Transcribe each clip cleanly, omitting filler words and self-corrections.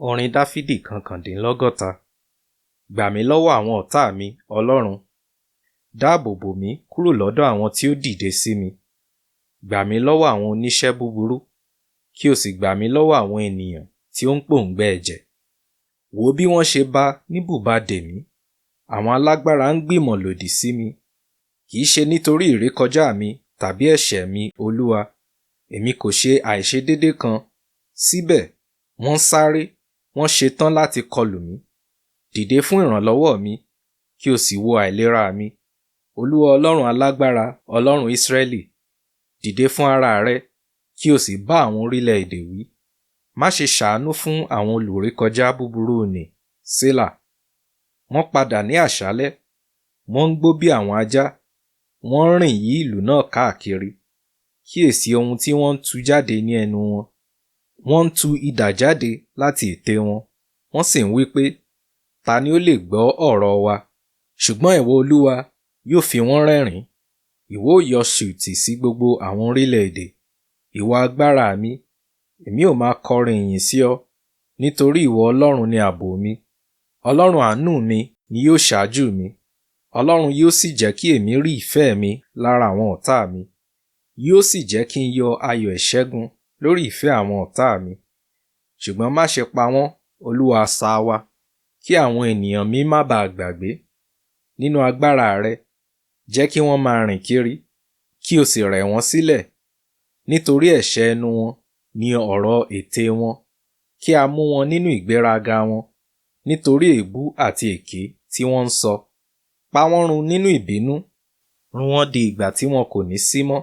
Orin Dáfídì Kọkandindinlọgọta. Gbà mí lọ́wọ́ àwọn ọ̀tá mi, Ọlọ́run. Dáàbò bò mí kúrò lọ́dọ̀ àwọn tí ó dìde sí mi. Gbà mí lọ́wọ́ àwọn oníṣẹ́ búburú, kí o sì gbà mí lọ́wọ́ àwọn ènìyàn tí ó ń pòǹgbẹ ẹ̀jẹ̀. Wò bí wọ́n ṣe bá ní bùbá dè mí. Àwọn alágbára ń gbìmọ̀ lòdì sí mi. Kì í ṣe nítorí ìrékọjá mi tàbí ẹ̀ṣẹ̀ mi, Olúwa. Èmi kò ṣe àìṣedéédé kan. Síbẹ̀, wọ́n sáré, wọ́n ṣetán láti kọlù mí. Dìde fún ìrànlọ́wọ́ mi, kí o sì wo àìlera mi. Olúwa Ọlọ́run alágbára, Ọlọ́run Ísírẹ́lì, dìde fún ara rẹ, kí o sì bá àwọn orílẹ̀-èdè wí. Má ṣe ṣàánú fún àwọn olùrékọjá búburú nì, Sélà. Wọ́n padà ní àṣálẹ́, wọ́n ń gbó bí àwọn ajá, wọ́n ń rìn yí ìlú náà káàkiri. Kíyèsí ohun tí wọ́n ń tú jáde ní ẹnu wọn. Wọ́n ń tu idà jáde láti ètè wọn, wọ́n sì ń wí pé, ta ni ó lè gbọ́ ọ̀rọ̀ wa? Ṣùgbọ́n ìwọ Olúwa yóò fi wọ́n rẹ́rìn-ín. Ìwọ ó yọ ṣùtì sí gbogbo àwọn orílẹ̀-èdè. Ìwọ agbára mi, èmi ò máa kọrin ìyìn sí ọ, nítorí ìwọ Ọlọ́run ni ààbò mi. Ọlọ́run àánú mi ni yóò ṣáájú mi. Ọlọ́run yóò sì jẹ́ kí èmi rí ìfẹ́ mi lára àwọn ọ̀tá mi. Yóò sì jẹ́ kí n yọ ayọ̀ ìṣẹ́gun lórí ìfẹ́ àwọn ọ̀tá mi. Ṣùgbọ́n má ṣe pa wọ́n, Olúwa asà wa, kí àwọn ènìyàn mi má baà gbàgbé. Nínú agbára rẹ, jẹ́ kí wọ́n máa rìn kiri, kí o sì rẹ̀ wọ́n sílẹ̀. Nítorí ẹ̀ṣẹ̀ ẹnu wọn ni ọ̀rọ̀ ètè wọn, kí a mú wọn nínú ìgbéraga wọn, nítorí èébú àti èké tí wọ́n ń sọ. Pa wọ́n run nínú ìbínú, run wọ́n di ìgbà tí wọn kò ní sí mọ́.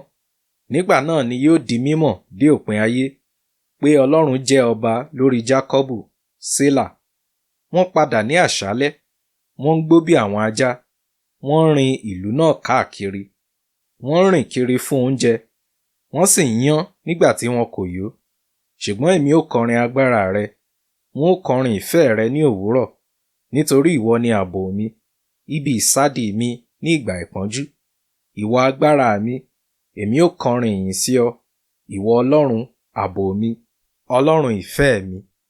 Nígbà náà ni yóò di mímọ̀ dé òpin ayé pé Ọlọ́run jẹ́ ọba lórí Jákọ́bù, Sélà. Wọ́n padà ní àṣálẹ́, wọ́n ń gbó bí àwọn ajá, wọ́n ń rin ìlú náà káàkiri. Wọ́n ń rìn kiri fún oúnjẹ, wọ́n sì ń yán nígbà tí wọn kò yó. Ṣùgbọ́n èmi ó kọrin agbára rẹ, wọn ó kọrin ìfẹ́ rẹ ní òwúrọ̀, nítorí ìwọ ni ààbò mi, ibi ìsádi mi ní ìgbà ìpọ́njú. Ìwọ agbára mi, èmi ó kọrin ìyìn sí ọ, ìwọ Ọlọ́run, ààbò mi, Ọlọ́run ìfẹ́ mi.